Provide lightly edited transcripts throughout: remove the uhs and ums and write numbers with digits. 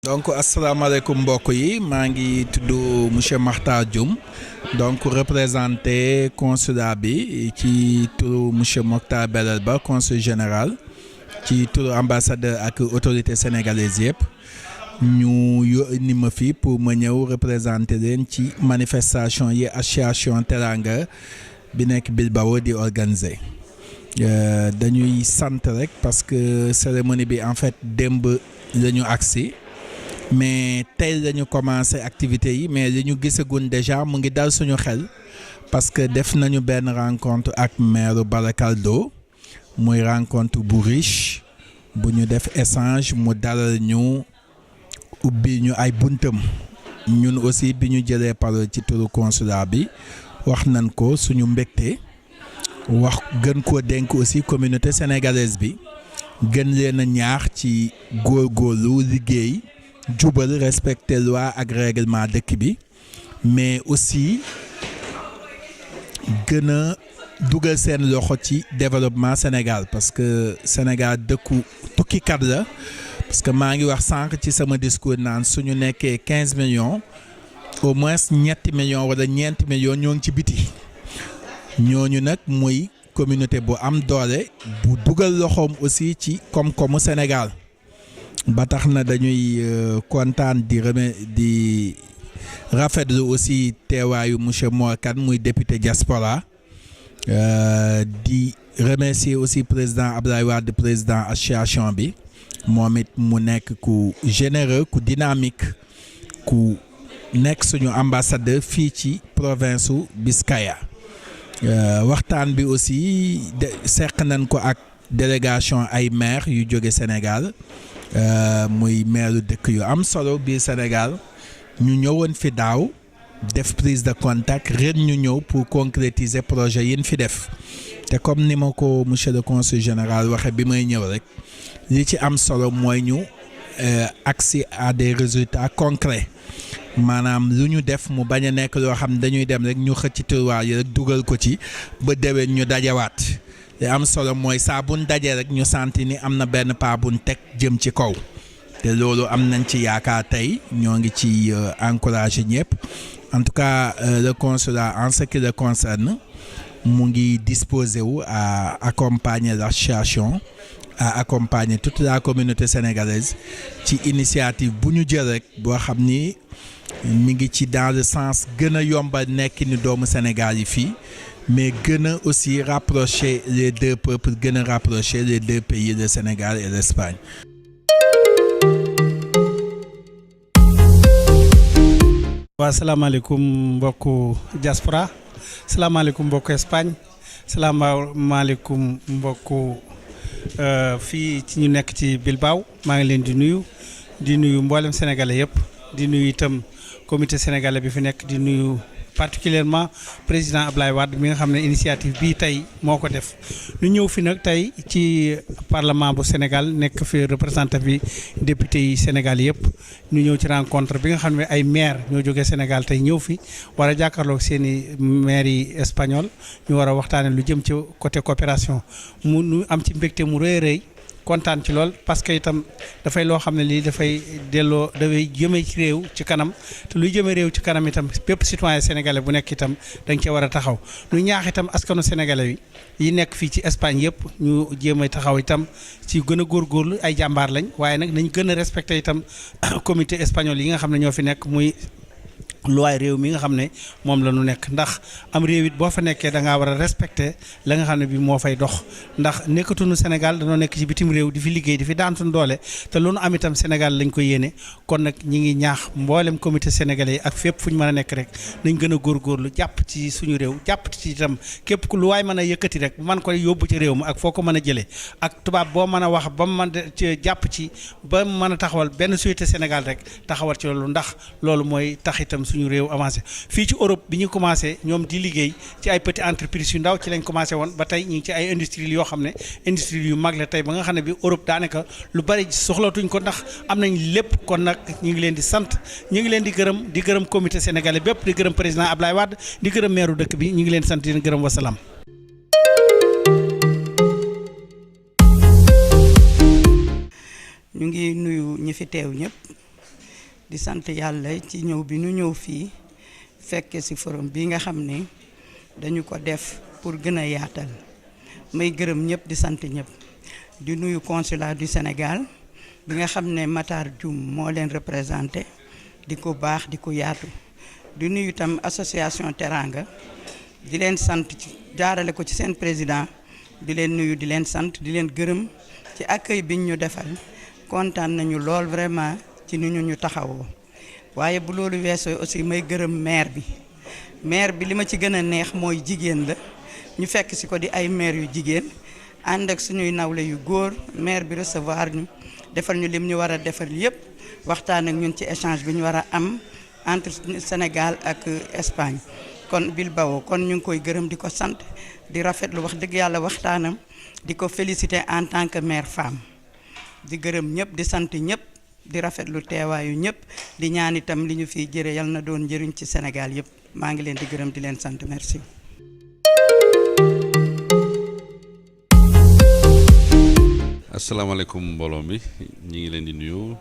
donc asalaamaaleykum mbokk yi maa ngi tudd monsieur Makhtar Dioum donc représenté consulat bi ci turu monsieur Mokhtar Belel Ba consul général ci turu ambassadeur ak autorité sénégalaise yëpp ñu yónni ma fi pour ma ñëw représenter leen ci manifestation yi association Teranga bi nekk Bilbao di organiser dañuy sant rek parce que cérémonie bi en fait démb la ñu agsi mais tey lañu commencé activités yi mais li ñu gisagun déjà mu ngi dal suñu xel parce que def nañu benn rencontre ak maire Baracaldo muy rencontre bu riche bu ñu def échange mu dalal ñu ubbi ñu ay buntam ñun aussi bi ñu jëlee parole ci turu consulat bi wax nañ ko suñu mbégte wax gën koo dénk aussi communauté sénégalaise bi gën leen a ñaax ci góorgóorlu liggéey jubal respecter loi ak règlement dëkk bi mais aussi gën a dugal seen loxo ci développement Sénégal parce que Sénégal dëkku tukkikat la parce que maa ngi wax sànq ci sama discours naan suñu nekkee 15 millions au moins ñetti millions wala ñeenti millions ñoo ngi ci biti ñooñu nag muy communauté bu am doole bu dugal loxoom aussi ci koom-koomu Sénégal ba tax na dañuy kontaan di rafetlu aussi teewaayu monsieur Mor Kane muy député diaspora di remercier aussi président Abdoulaye Wade président association bi moom it mu nekk ku généreux ku dynamique ku nekk suñu ambassadeur fii ci province su Biscaya waxtaan bi aussi seq nañ ko ak délégation ay maire yu jóge Sénégal muy maire dëkk yu am solo biir Sénégal ñu ñëwoon fi daaw def prise de contact ren ñu ñëw pour concrétiser projet yi ñu fi def te comme ni ma ko monsieur le consul général waxe bi may ñëw rek li ci am solo mooy ñu accès à des résultats concrets maanaam lu ñu def mu bañ a nekk loo xam ne dañuy dem rek ñu xëcc tiroir yi rek dugal ko ci ba déwén ñu dajawaat li am solo mooy saa buñ dajee rek ñu santi ni am na benn pas buñ teg jëm ci kaw te loolu am nañ ci yaakaar tey ñoo ngi ci encourager ñëpp en tout cas le consulat en ce qui le concerne mu ngi disposé wu à accompagner l'association à accompagner toute la communauté sénégalaise ci initiative bu ñu jël rek boo xam ni mi ngi ci dans le sens gën a yombal nekk ni doomu Sénégal yi fii mais gën a aussi rapprocher les deux peuples gën a rapprocher les deux pays le Sénégal et l'Espagne. waaw salaamaaleykum mbokku diaspora salaamaaleykum mbokku Espagne salaamaaleykum mbokku fii ci ñu nekk ci Bilbao maa ngi leen di nuyu mboolem sénégalais yëpp di nuyu itam comité sénégalais bi fi nekk di nuyu particulièrement président Abdoulaye Wade mi nga xam ne initiative bii tey moo ko def ñu ñëw fi nag tey ci parlement bu Sénégal nekk fi représentant bi député yi Sénégal yëpp ñu ñëw ci rencontre bi nga xam ne ay maire ñoo jógee Sénégal tey ñëw fi war a jàkkaarloog seen i maire yi espagnol ñu war a waxtaane lu jëm ci côté coopération mu nu am ci mbégte mu rëy rëy kontaan ci lool parce que itam dafay loo xam ne lii dafay jëmee ci réew ci kanam te luy jëmee réew ci kanam itam bépp citoyen sénégalais bu nekk itam da nga cee war a taxaw ñu ñaax itam askanu sénégalais yi nekk fii ci Espagne yëpp ñu jéem a taxaw itam ci gën a góorgóorlu ay jàmbaar lañ waaye nag nañ gën a respecté itam comité espagnol yi nga xam ne ñoo fi nekk muy luwaay réew mi nga xam ne moom la ñu nekk ndax am réew it boo fa nekkee da ngaa war a respecter la nga xam ne bi moo fay dox ndax nekkatuñu Sénégal dañoo nekk ci bitim réew di fi liggéey di fi daan suñu doole te lu nu am itam Sénégal lañ ko yéene kon nag ñi ngi ñaax mboolem comité sénégalais yi ak fépp fu ñu mën a nekk rek nañ gën a góorgóorlu jàpp ci suñu réew jàpp ci itam képp ku lu waay mën a yëkkati rek man ko yóbbu ci réew mi ak foo ko mën a jëlee ak tubaab boo mën a wax ba mu mën ci jàpp ci ba mën a taxawal benn société Sénégal rek taxawal ci loolu ndax loolu mooy tax itam suñu réew avancé fii ci Europe bi ñu commencé ñoom di liggéey ci ay petit entreprise yu ndaw ci lañ commencé woon ba tey ñu ngi ci ay industrie yoo xam ne industrie yu mag la tey ba nga xam ne bi Europe daanaka lu bari soxlatuñ ko ndax am nañ lépp kon nag ñu ngi leen di sant ñu ngi leen di gërëm comité sénégalais bépp di gërëm président Abdoulaye Wade di gërëm maire dëkk bi ñu ngi leen di sant di leen gërëm wasalaam. ñu ngi nuyu ñi fi teew ñëpp di sant yàlla ci ñëw bi nu ñëw fii fekke ci forum bi nga xam ne dañu ko def pour gën a yaatal may gërëm ñëpp di sant ñëpp di nuyu consulat du Sénégal bi nga xam ne Matar Dioum moo leen représenté di ko baax di ko yaatu di nuyu tam association Teranga di leen sant jaarale ko ci seen président di leen nuyu di leen sant di leen gërëm ci accueil biñ ñu defal kontaan nañu lool vraiment ci ni ñu taxawoo waaye bu loolu weesoo aussi may gërëm maire bi li ma ci gën a neex mooy jigéen la ñu fekk si ko di ay maire yu jigéen ànd ak suñuy nawle yu góor maire bi recevoir ñu defal ñu lim ñu war a defal yépp waxtaan ak ñun ci échange bi ñu war a am entre Sénégal ak Espagne kon Bilbao kon ñu ngi koy gërëm di ko sant di rafetlu wax dëgg yàlla waxtaanam di ko féliciter en tant que maire femme di gërëm ñëpp di sant ñëpp di rafetlu teewaayu ñëpp di ñaan itam li ñu fiy jëre yal na doon njëriñ ci Sénégal yëpp maa ngi leen di gërëm di leen sant merci. asalaamaaleykum mbooloo mi ñi ngi leen di nuyu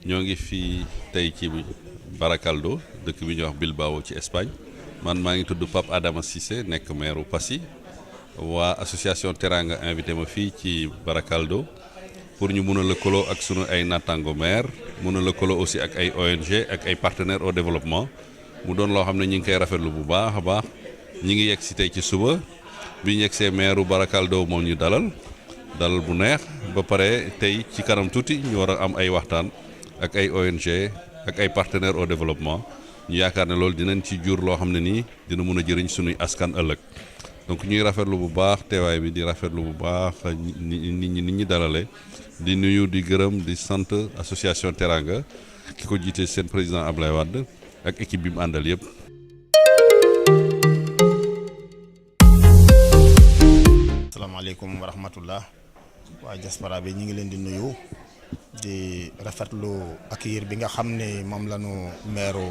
ñoo ngi fii tey ci Baracaldo dëkk bi ñuy wax Bilbao ci Espagne man maa ngi tudd Pape Adama Cissé nekk maire Passy waa association Teranga invité ma fii ci Baracaldo pour ñu mun a lëkkaloo ak sunu ay naataango maire mun a lëkkaloo aussi ak ay ONG ak ay partenaires au développement mu doon loo xam ne ñi ngi koy rafetlu bu baax a baax ñi ngi yegg si tey ci suba bi ñu yegg see maire Baracaldo moom ñu dalal bu neex ba pare tey ci kanam tuuti ñu war a am ay waxtaan ak ay ONG ak ay partenaires au développement ñu yaakaar ne loolu dinañ ci jur loo xam ne nii dina mun a jëriñ sunuy askan ëllëg donc ñuy rafetlu bu baax teewaay bi di rafetlu bu baax nit ñi dalale di nuyu di gërëm di sant association Teranga ki ko jiite seen président Ablaye Wade ak équipe bi mu àndal yëpp. asalaamaaleykum wa rahmatullah waa diaspora bi ñu ngi leen di nuyu di rafetlu accueil bi nga xam ne moom la ñu meeru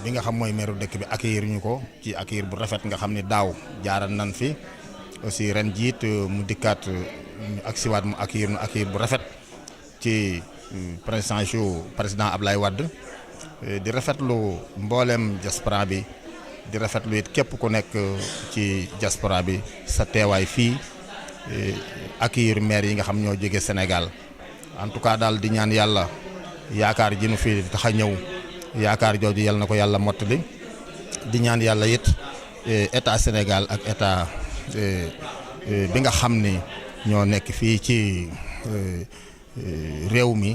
bi nga xam mooy meeru dëkk bi accueillir ñu ko ci accueil bu rafet nga xam ne daaw jaaral nan fi aussi ren jiit mu dikkaat ñu agsiwaat mu accueillir bu rafet ci président Ablaye Wade di rafetlu mboolem diaspora bi di rafetlu it képp ku nekk ci diaspora bi sa teewaay fii accueillir maire yi nga xam ñoo jóge Sénégal en tout cas daal di ñaan yàlla yaakaar ji nu fi tax a ñëw yaakaar jooju yal na ko yàlla mottali di ñaan yàlla it état Sénégal ak état bi nga xam ni ñoo nekk fii ci réew mi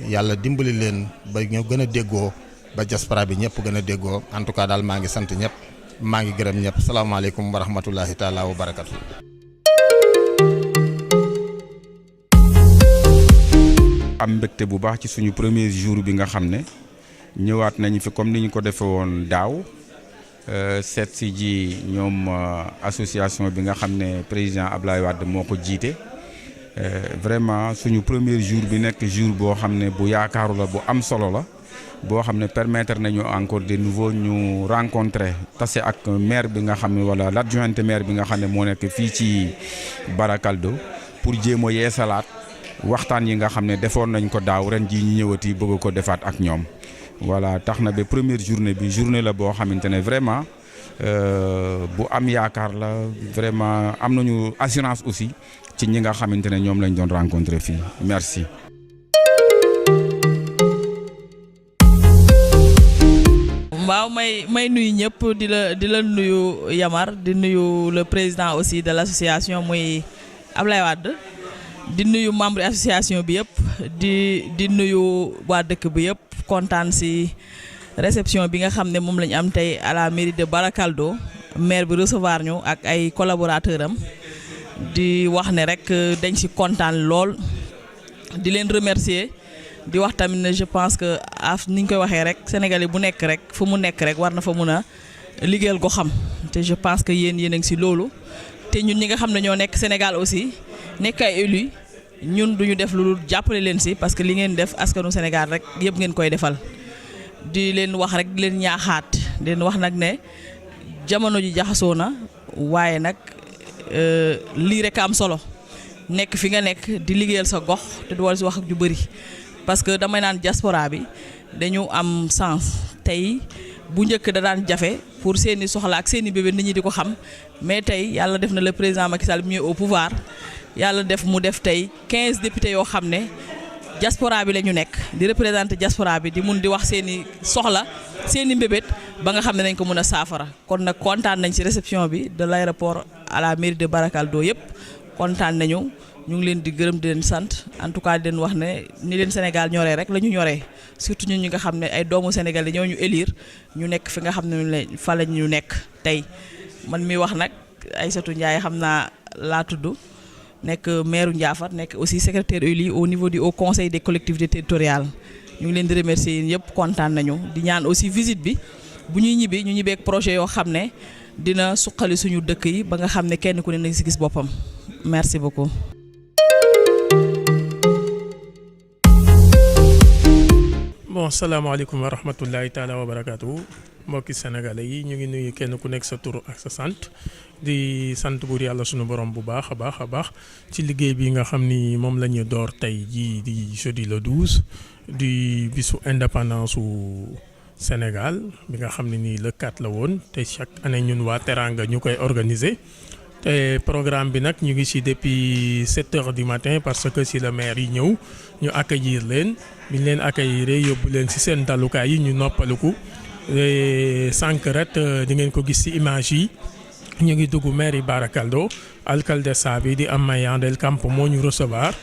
yàlla dimbali leen ba ñu gën a déggoo ba diaspora bi ñëpp gën a déggoo en tout cas daal maa ngi sant ñëpp maa ngi gërëm ñëpp salaamaaleykum wa rahmatullahi taala wa barakatu. am mbégte bu baax ci suñu premier jour bi nga xam ne ñëwaat nañu fi comme ni ñu ko defee woon daaw seet si ji ñoom association bi nga xam ne président Ablaye Wade moo ko jiite vraiment suñu premier jour bi nekk jour boo xam ne bu yaakaaru la bu am solo la boo xam ne permettre nañu encore de nouveau ñu rencontrer tase ak maire bi nga xam ne wala l'adjointe maire bi nga xam ne moo nekk fii ci Baracaldo pour jéem a yeesalaat waxtaan yi nga xam ne defoon nañ ko daaw ren jii ñu ñëwati bëgg ko defaat ak ñoom voilà tax na ba première journée bi journée la boo xamante ne vraiment bu am yaakaar la vraiment am nañu assurance aussi ci ñi nga xamante ne ñoom lañ doon rencontrer fii merci. waaw may nuyu ñëpp di la nuyu Yamar di nuyu le président aussi de l'association muy Ablaye Wade di nuyu membre association bi yëpp di nuyu waa dëkk bi yëpp kontaan ci réception bi nga xam ne moom lañu am tey à la mairie de Baracaldo maire bi recevoir ñu ak ay collaborateurs am di wax ne rek dañ ci kontaan lool di leen remercier di wax tamit ne je pense que ni ñu koy waxee rek Sénégalais bu nekk rek fu mu nekk rek war na fa mun a liggéeyal ko xam te je pense que yéen a ngi ci loolu te ñun ñi nga xam ne ñoo nekk Sénégal aussi nekk ay élus ñun duñu def lu jàppale leen ci parce que li ngeen def askanu Sénégal rek yëpp ngeen koy defal di leen wax rek di leen ñaaxaat di leen wax nag ne jamono ji jaxasoo na waaye nag lii rek am solo nekk fi nga nekk di liggéeyal sa gox te du war ci wax ak ju bëri parce que damay naan diaspora bi dañu am sens tey bu njëkk da daan jafe pour seeni soxla ak seeni bébé nit ñi di ko xam mais tey yàlla def na le président Macky Sall mieux au pouvoir yàlla def mu def tey 15 députés yoo xam ne diaspora bi la ñu nekk di représenter diaspora bi di mun di wax seeni soxla seeni mbébét ba nga xam ne nañ ko mën a saafara kon nag kontaan nañ ci réception bi de l'aéroport à la mairie de Barakaldo yëpp kontaan nañu ñu ngi leen di gërëm di leen sant en tout cas di leen wax ne ni leen Sénégal ñoree rek la ñu ñoree surtout ñun ñi nga xam ne ay doomu Sénégal yi ñoo ñu élire ñu nekk fi nga xam ne fa la ñu nekk tey man mi wax nag Aïssatou Ndiaye xam naa laa tudd nekk maire Ndiaffate nekk aussi secrétaire élu au niveau du Haut Conseil des collectivités territoriales ñu ngi leen di remercier yéen yëpp kontaan nañu di ñaan aussi visite bi bu ñuy ñibbi ñu ñibbeek projet yoo xam ne dina suqali suñu dëkk yi ba nga xam ne kenn ku ne na si gis boppam merci beaucoup. bon salaamaaleykum wa rahmatullahi taala wa barakaatu mbokki sénégalais yi ñu ngi nuyu kenn ku nekk sa tur ak sa sant di sant buur yàlla sunu borom bu baax a baax ci liggéey bi nga xam ni moom la ñu door tey jii di jeudi le 12 di bisu indépendance su Sénégal bi nga xam ne nii le 4 la woon te chaque année ñun waa Teranga ñu koy organiser te programme bi nag ñu ngi ci depuis 7 heures du matin parce que si le maire yi ñëw ñu accueillir leen bi ñu leen accueillir yóbbu leen ci seen dalukaay yi ñu noppaliku sànq ret di ngeen ko gis ci image yi ñu ngi dugg mairie Barakaldo alcaldessa bi di Amaya del Campo moo ñu recevoir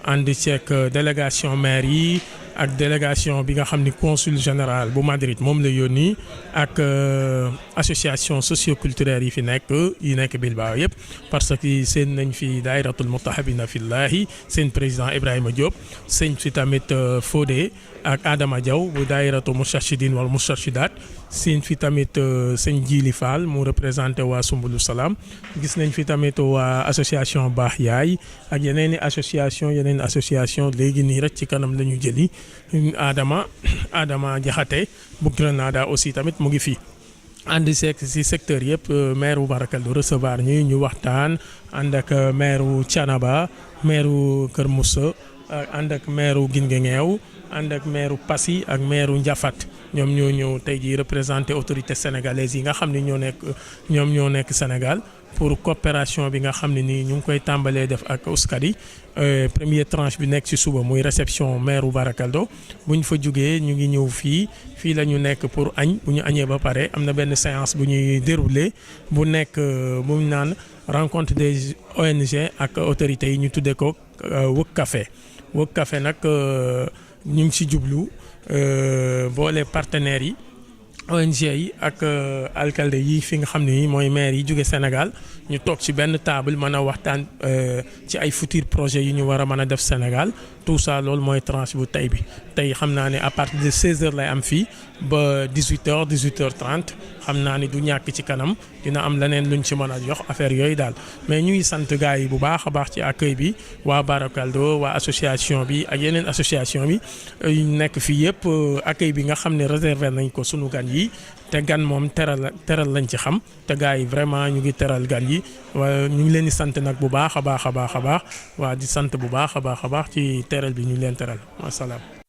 ànd ceeg délégation maire yi ak délégation bi nga xam ni consul général bu Madrid moom la yónni ak association socioculturelle yi nekk Bilbao yëpp parce que seen nañ fi daayiratul mutahabina fillahi seen président Ibrahima Diop seen fi tamit Fodé ak Adama Diaw bu daayiratu Moustarchidine wala Moustarchidat seen fi tamit sëñ Jili Fall mu représenté waa Sumbulu Salaam gis nañ fi tamit waa association Baax Yaay ak yeneen association léegi nii rek ci kanam la ñu jëli Adama Jaxate bu Grenada aussi tamit mu ngi fi ànd seeg si secteur yëpp maire bu Barakaldo recevoir ñu waxtaan ànd ak maire bu Thiénaba maire bu Kër Moussa ànd ak maire bu Guinguinéo ànd ak maire Passy ak maire Ndiaffate ñoom ñoo ñëw tey jii représenté autorités sénégalaises yi nga xam ne ñoo nekk Sénégal pour coopération bi nga xam ne nii ñu ngi koy tàmbalee def ak Euskadi première tranche bi nekk ci suba muy réception maire Barakaldo bu ñu fa jugee ñu ngi ñëw fii la ñu nekk pour añ bu ñu añee ba pare am na benn séance bu ñuy dérouler bu nekk bu ñu naan rencontre des ONG ak autorités yi ñu tuddee ko Wëkk Café Wëkk Café nag ñu ngi ci jublu boole partenaires yi ONG yi ak alcalde yi fi nga xam ne mooy maire yi jóge Sénégal ñu toog ci benn table mën a waxtaan ci ay futurs projets yi ñu war a mën a def Sénégal tout ça loolu mooy tranche bu tey bi tey xam naa ne à partir de 16h lay am fii ba 18h30 xam naa ni du ñàkk ci kanam dina am leneen luñ ci mën a jox affaire yooyu daal mais ñuy sant gars yi bu baax a baax ci accueil bi waa Barakaldo waa association bi ak yeneen association bi nekk fii yëpp accueil bi nga xam ne réservé nañ ko sunu gan yi te gan moom teral lañ ci xam te gars yi vraiment ñu ngi teral gan yi waaye ñu ngi leen di sant nag bu baax a baax waa di sant bu baax a baax ci teral bi ñu leen teral wasalaam